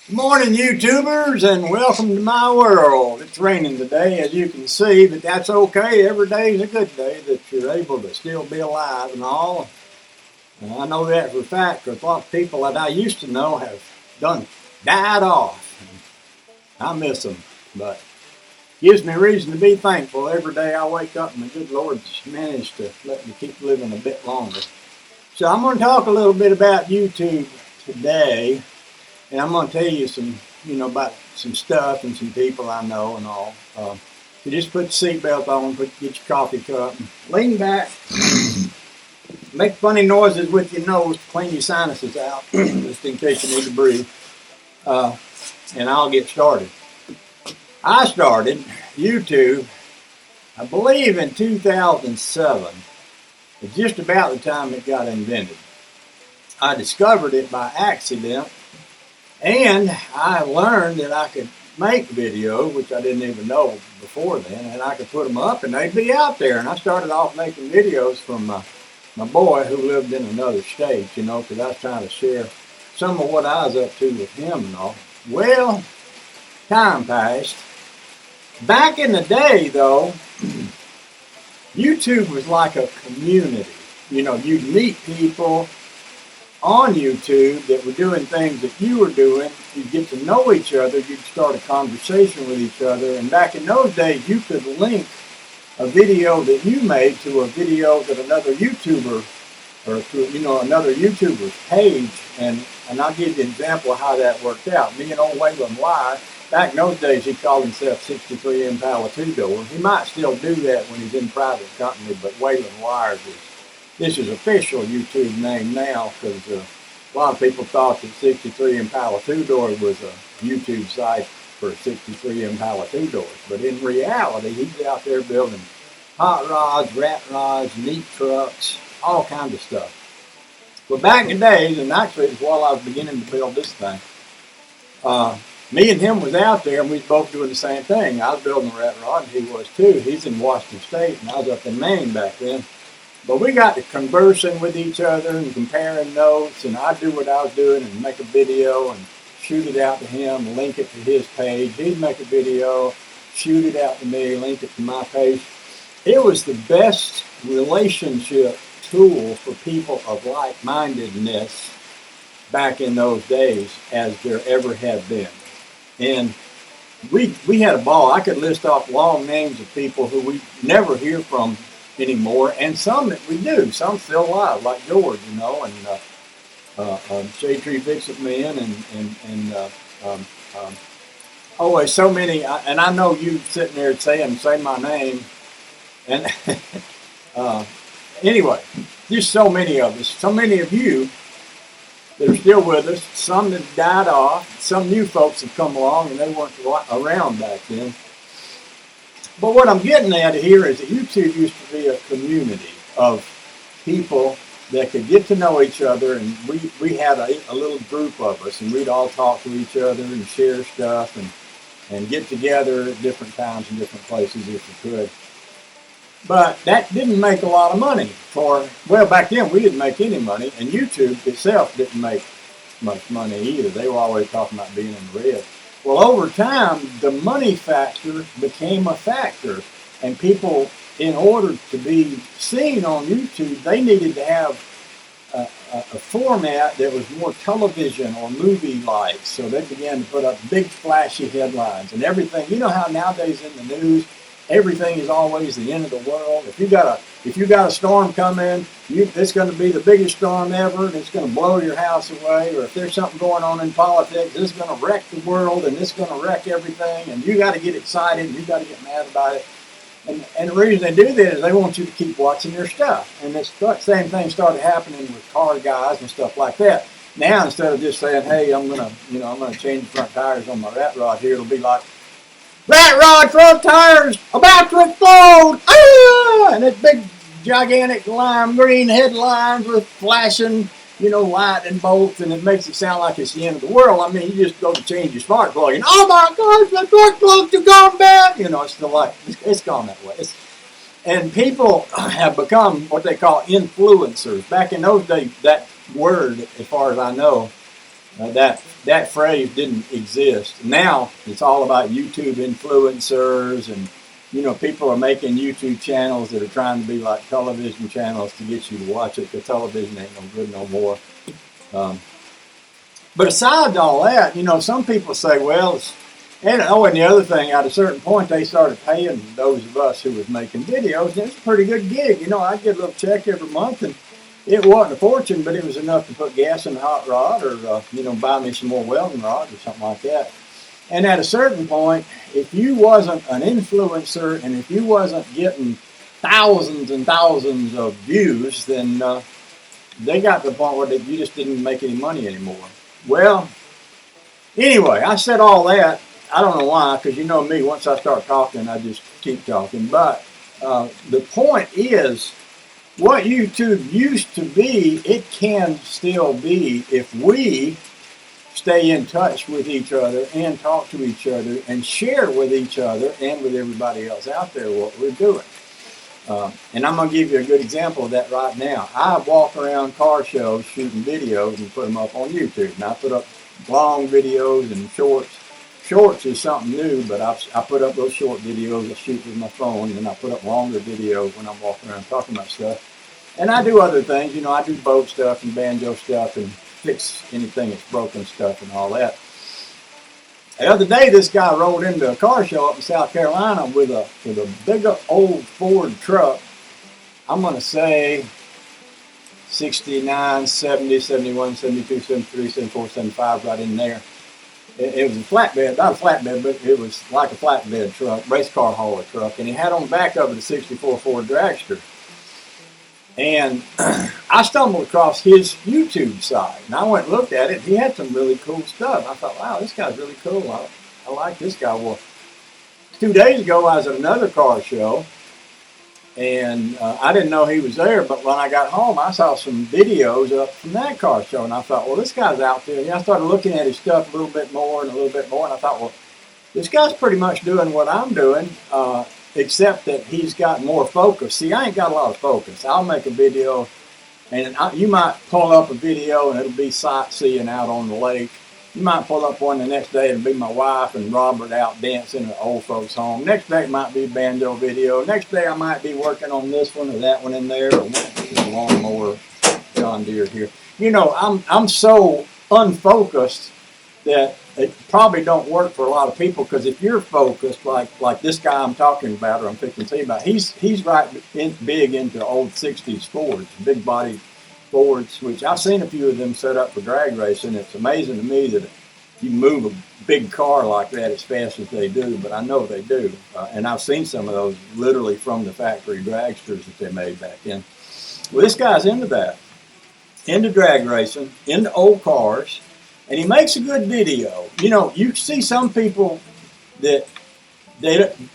Good morning, YouTubers, and welcome to my world. It's raining today, as you can see, but that's okay. Every day is a good day that you're able to still be alive and all. And I know that for a fact, because a lot of people that I used to know have died off. I miss them, but it gives me reason to be thankful. Every day I wake up and the good Lord's managed to let me keep living a bit longer. So I'm going to talk a little bit about YouTube today. And I'm going to tell you some, about some stuff and some people I know and all. So just put the seatbelt on, get your coffee cup, lean back, make funny noises with your nose to clean your sinuses out, just in case you need to breathe. And I'll get started. I started YouTube, I believe in 2007. It's just about the time it got invented. I discovered it by accident. And I learned that I could make videos, which I didn't even know before then, and I could put them up and they'd be out there. And I started off making videos from my boy who lived in another state, because I was trying to share some of what I was up to with him and all. Well, time passed. Back in the day, though, YouTube was like a community. You'd meet people on YouTube that were doing things that you were doing. You'd get to know each other. You'd start a conversation with each other. And back in those days, you could link a video that you made to a video that another YouTuber, or to, another YouTuber's page. And I'll give you an example of how that worked out. Me and old Waylon Wire, back in those days, he called himself 63 Impala 2-door. He might still do that when he's in private company, but Waylon Wires is. This is official YouTube name now, because a lot of people thought that 63 Impala 2-door was a YouTube site for 63 Impala 2-doors. But in reality, he's out there building hot rods, rat rods, neat trucks, all kinds of stuff. But back in the days, and actually it was while I was beginning to build this thing, me and him was out there and we was both doing the same thing. I was building a rat rod and he was too. He's in Washington State and I was up in Maine back then. But we got to conversing with each other and comparing notes, and I'd do what I was doing and make a video and shoot it out to him, link it to his page. He'd make a video, shoot it out to me, link it to my page. It was the best relationship tool for people of like-mindedness back in those days as there ever had been. And we had a ball. I could list off long names of people who we never hear from anymore, and some that we do, some still alive, like George, and Shade Tree Fix-It Man, there's so many, and I know you sitting there saying, say my name, and anyway, just so many of us, so many of you that are still with us, some that died off, some new folks have come along, and they weren't around back then. But what I'm getting at here is that YouTube used to be a community of people that could get to know each other, and we had a little group of us, and we'd all talk to each other and share stuff and get together at different times in different places if we could. But that didn't make a lot of money back then we didn't make any money, and YouTube itself didn't make much money either. They were always talking about being in the red. Well, over time, the money factor became a factor, and people, in order to be seen on YouTube, they needed to have a format that was more television or movie-like. So they began to put up big, flashy headlines and everything. You know how nowadays in the news, everything is always the end of the world. If you got a storm coming, it's going to be the biggest storm ever, and it's going to blow your house away. Or if there's something going on in politics, it's going to wreck the world, and it's going to wreck everything. And you got to get excited, and you got to get mad about it. And the reason they do that is they want you to keep watching their stuff. And this same thing started happening with car guys and stuff like that. Now instead of just saying, "Hey, I'm gonna change the front tires on my rat rod here," it'll be like, "Rat rod front tires about to explode!" Ah! And it's big, gigantic lime green headlines with flashing, lightning bolts, and it makes it sound like it's the end of the world. I mean, you just go to change your spark plug, and oh my gosh, the spark plugs have gone bad. It's still like it's gone that way. And people have become what they call influencers. Back in those days, that word, as far as I know, That phrase didn't exist. Now it's all about YouTube influencers, and people are making YouTube channels that are trying to be like television channels to get you to watch it. The television ain't no good no more. But aside all that, some people say, well, and the other thing, at a certain point, they started paying those of us who was making videos, and it's a pretty good gig. I'd get a little check every month, and it wasn't a fortune, but it was enough to put gas in the hot rod, or buy me some more welding rods or something like that. And at a certain point, if you wasn't an influencer and if you wasn't getting thousands and thousands of views, then they got to the point where you just didn't make any money anymore. Well, anyway, I said all that. I don't know why, because you know me, once I start talking, I just keep talking. But the point is, what YouTube used to be, it can still be if we stay in touch with each other and talk to each other and share with each other and with everybody else out there what we're doing. And I'm going to give you a good example of that right now. I walk around car shows shooting videos and put them up on YouTube. And I put up long videos and shorts. Shorts is something new, but I put up those short videos I shoot with my phone, and I put up longer videos when I'm walking around talking about stuff. And I do other things. I do boat stuff and banjo stuff and fix anything that's broken stuff and all that. The other day, this guy rolled into a car show up in South Carolina with a big old Ford truck. I'm going to say 69, 70, 71, 72, 73, 74, 75, right in there. It was a flatbed, not a flatbed, but it was like a flatbed truck, race car hauler truck. And he had on the back of it a 64 Ford Dragster. And I stumbled across his YouTube site, and I went and looked at it. He had some really cool stuff. I thought, wow, this guy's really cool. I like this guy. Well, 2 days ago, I was at another car show, and I didn't know he was there. But when I got home, I saw some videos up from that car show, and I thought, well, this guy's out there. And I started looking at his stuff a little bit more and a little bit more, and I thought, well, this guy's pretty much doing what I'm doing, except that he's got more focus. See, I ain't got a lot of focus. I'll make a video, and you might pull up a video, and it'll be sightseeing out on the lake. You might pull up one the next day, it'll be my wife and Robert out dancing at old folks' home. Next day, it might be a banjo video. Next day, I might be working on this one or that one in there, or a lawnmower, John Deere here. I'm so unfocused that it probably don't work for a lot of people, because if you're focused, like this guy I'm talking about, or I'm picking to tell you about, he's right big into old 60s Fords, big body Fords, which I've seen a few of them set up for drag racing. It's amazing to me that you move a big car like that as fast as they do, but I know they do. And I've seen some of those literally from the factory dragsters that they made back then. Well, this guy's into that, into drag racing, into old cars. And he makes a good video. You see some people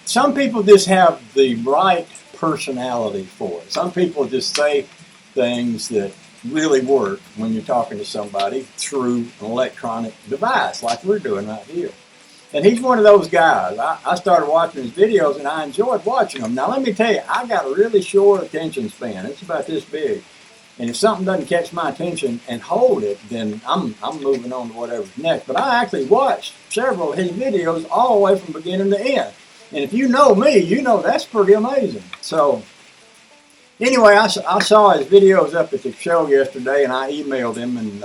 some people just have the right personality for it. Some people just say things that really work when you're talking to somebody through an electronic device like we're doing right here. And he's one of those guys. I started watching his videos, and I enjoyed watching them. Now, let me tell you, I got a really short attention span. It's about this big. And if something doesn't catch my attention and hold it, then I'm moving on to whatever's next. But I actually watched several of his videos all the way from beginning to end. And if you know me, you know that's pretty amazing. So anyway, I saw his videos up at the show yesterday, and I emailed him, and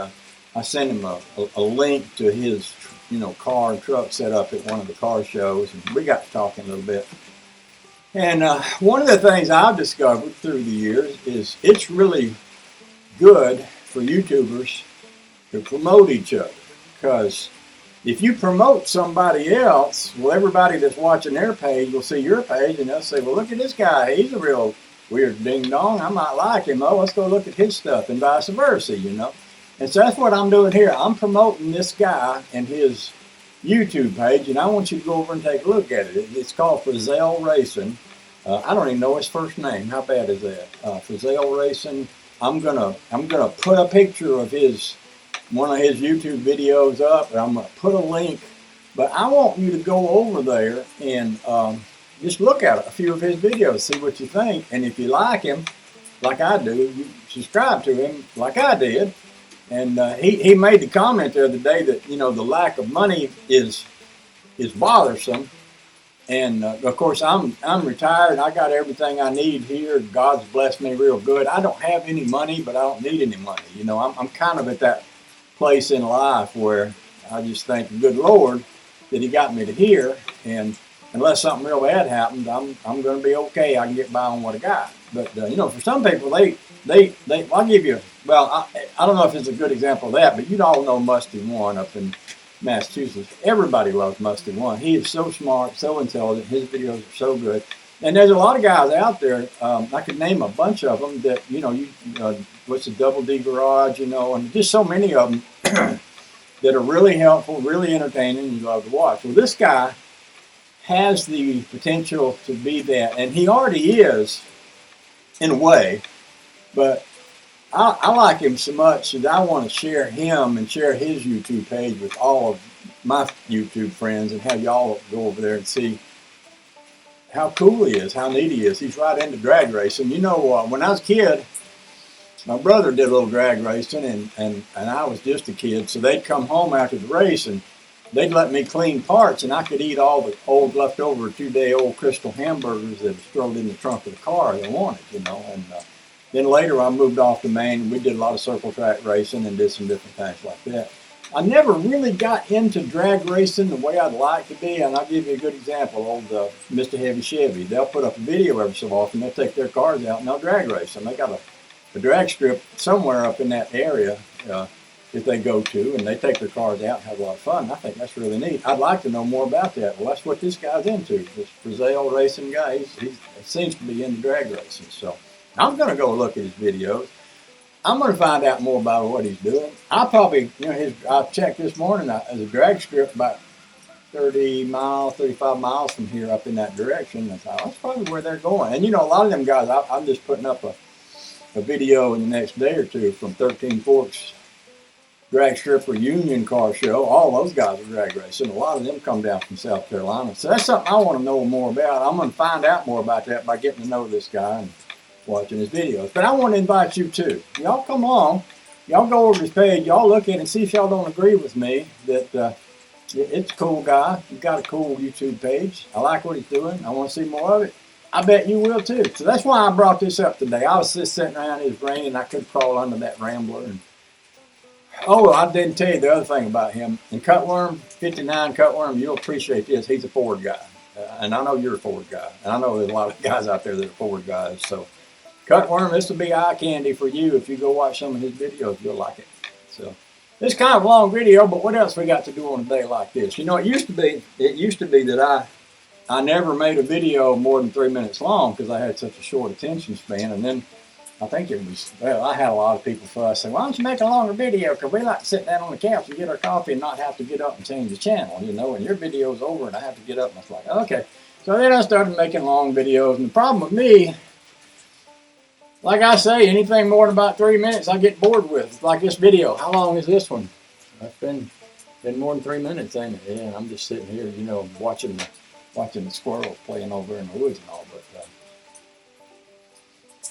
I sent him a link to his car and truck set up at one of the car shows. And we got to talking a little bit. And one of the things I've discovered through the years is it's really good for YouTubers to promote each other, because if you promote somebody else, well, everybody that's watching their page will see your page, and they'll say, well, look at this guy, he's a real weird ding-dong, I might like him, oh, let's go look at his stuff, and vice versa, And so that's what I'm doing here. I'm promoting this guy and his YouTube page, and I want you to go over and take a look at it. It's called Frizzell Racing. I don't even know his first name. How bad is that? Frizzell Racing. I'm gonna put a picture of one of his YouTube videos up, and I'm gonna put a link. But I want you to go over there and just look at a few of his videos, see what you think, and if you like him, like I do, you subscribe to him, like I did, And he made the comment the other day that, the lack of money is bothersome. And of course, I'm retired. I got everything I need here. God's blessed me real good. I don't have any money, but I don't need any money. I'm kind of at that place in life where I just thank the good Lord that He got me to here. And unless something real bad happens, I'm going to be okay. I can get by on what I got. But for some people, I'll give you. Well, I don't know if it's a good example of that, but you all know Musty One up in Massachusetts. Everybody loves Musty One. He is so smart, so intelligent. His videos are so good. And there's a lot of guys out there. I could name a bunch of them that what's the Double D Garage, and just so many of them that are really helpful, really entertaining, and you love to watch. Well, this guy has the potential to be that, and he already is in a way. But I like him so much that I want to share him and share his YouTube page with all of my YouTube friends and have y'all go over there and see how cool he is, how neat he is. He's right into drag racing. When I was a kid, my brother did a little drag racing, and I was just a kid. So they'd come home after the race, and they'd let me clean parts, and I could eat all the old leftover 2-day-old Crystal hamburgers that was thrown in the trunk of the car they wanted, And then later I moved off to Maine. We did a lot of circle track racing and did some different things like that. I never really got into drag racing the way I'd like to be, and I'll give you a good example. Old Mr. Heavy Chevy, they'll put up a video every so often. They'll take their cars out and they'll drag race them. They got a drag strip somewhere up in that area that they go to, and they take their cars out and have a lot of fun. I think that's really neat. I'd like to know more about that. Well, that's what this guy's into. This Frizzell racing guy, he seems to be into drag racing. So I'm going to go look at his videos. I'm going to find out more about what he's doing. I probably, I checked this morning, there's a drag strip about 35 miles from here up in that direction. I thought, that's probably where they're going. And, a lot of them guys, I'm just putting up a video in the next day or two from 13 Forks Drag Strip Reunion Car Show. All those guys are drag racing. A lot of them come down from South Carolina. So that's something I want to know more about. I'm going to find out more about that by getting to know this guy and watching his videos. But I want to invite you too. Y'all come along. Y'all go over his page. Y'all look at it and see if y'all don't agree with me that it's a cool guy. He's got a cool YouTube page. I like what he's doing. I want to see more of it. I bet you will too. So that's why I brought this up today. I was just sitting around, it was raining. I could crawl under that Rambler. And I didn't tell you the other thing about him. And Cutworm, 59 Cutworm, you'll appreciate this. He's a Ford guy. And I know you're a Ford guy. And I know there's a lot of guys out there that are Ford guys. So Cutworm, this will be eye candy for you. If you go watch some of his videos, you'll like it. So it's kind of a long video, but what else we got to do on a day like this? It used to be that I never made a video more than 3 minutes long because I had such a short attention span. And then I think I had a lot of people fuss saying, why don't you make a longer video? Because we like to sit down on the couch and get our coffee and not have to get up and change the channel, and your video's over and I have to get up. And I was like, okay. So then I started making long videos. And the problem with me, like I say, anything more than about 3 minutes, I get bored with. Like this video. How long is this one? It's been more than 3 minutes, ain't it? Yeah, and I'm just sitting here, watching the squirrels playing over in the woods and all. But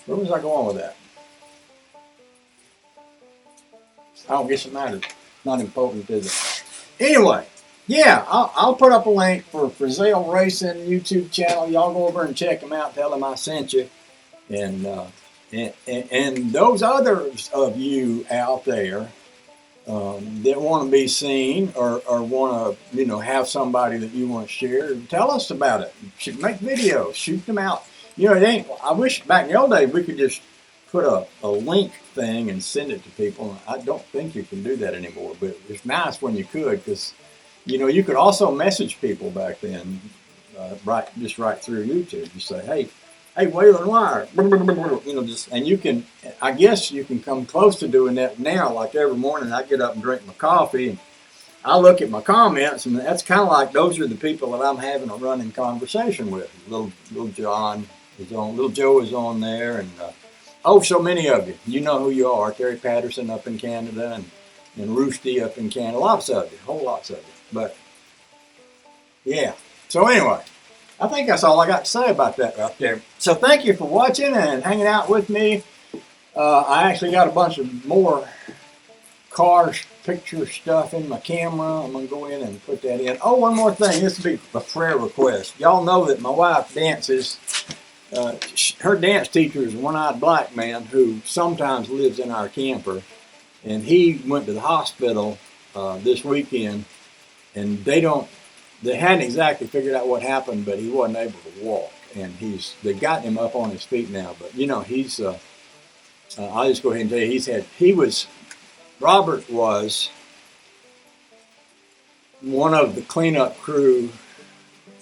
where was I going with that? I don't guess it matters. Not important, is it? Anyway, yeah, I'll put up a link for Frizzell Racing YouTube channel. Y'all go over and check him out. Tell him I sent you. And those others of you out there that want to be seen or want to, have somebody that you want to share, tell us about it. Make videos, shoot them out. I wish back in the old days we could just put a link thing and send it to people. I don't think you can do that anymore, but it's nice when you could because, you could also message people back then, right through YouTube. You say, hey, Whale and Wire, and you can, I guess you can come close to doing that now. Like every morning I get up and drink my coffee and I look at my comments, and that's kind of like those are the people that I'm having a running conversation with. Little John is on, Little Joe is on there, and so many of you. You know who you are. Terry Patterson up in Canada, and Roosty up in Canada. Lots of you, whole lots of you. But yeah. So anyway, I think that's all I got to say about that right there. So thank you for watching and hanging out with me. I actually got a bunch of more car picture stuff in my camera. I'm going to go in and put that in. Oh, one more thing. This will be a prayer request. Y'all know that my wife dances. Her dance teacher is a one-eyed black man who sometimes lives in our camper. And he went to the hospital this weekend, and they hadn't exactly figured out what happened, but he wasn't able to walk. And they've gotten him up on his feet now. But he's I'll just go ahead and tell you, Robert was one of the cleanup crew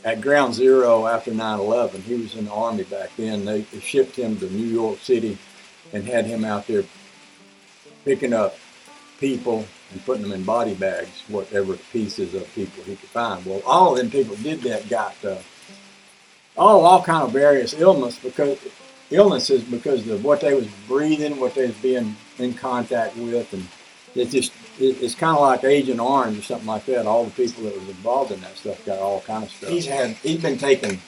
at Ground Zero after 9/11. He was in the Army back then. They shipped him to New York City and had him out there picking up people and putting them in body bags, whatever pieces of people he could find. Well, all of them people did that got all kind of various illnesses because of what they was breathing, what they was being in contact with, and it's kind of like Agent Orange or something like that. All the people that was involved in that stuff got all kind of stuff. He's been taking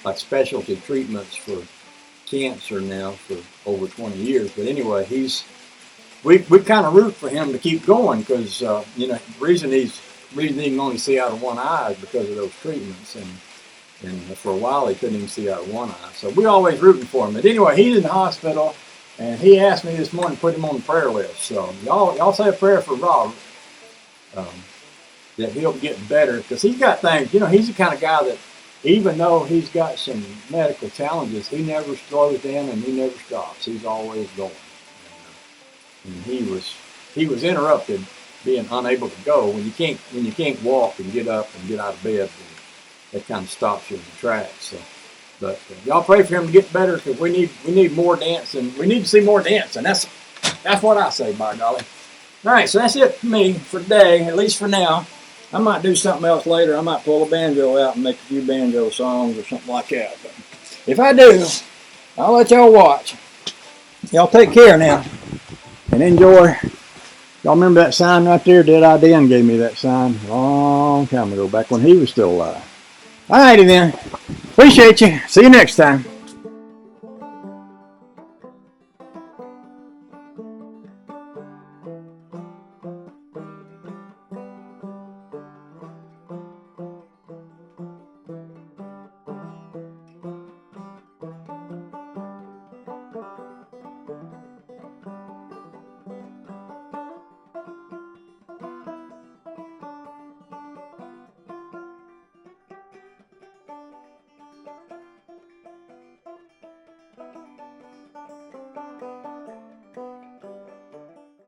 like specialty treatments for cancer now for over 20 years. But anyway, we kind of root for him to keep going because the reason he can only see out of one eye is because of those treatments, and for a while he couldn't even see out of one eye. So we always rooting for him. But anyway, he's in the hospital, and he asked me this morning to put him on the prayer list. So y'all say a prayer for Robert that he'll get better, because he's got things. He's the kind of guy that even though he's got some medical challenges, he never slows down and he never stops. He's always going. And he was interrupted being unable to go when you can't walk and get up and get out of bed. That kind of stops you in the tracks. So, but y'all pray for him to get better, because we need more dancing. We need to see more dancing. That's what I say, by golly. All right, so that's it for me for today, at least for now. I might do something else later. I might pull a banjo out and make a few banjo songs or something like that. But if I do, I'll let y'all watch. Y'all take care now and enjoy. Y'all remember that sign right there? Dead Dan gave me that sign a long time ago, back when he was still alive. All righty then. Appreciate you. See you next time.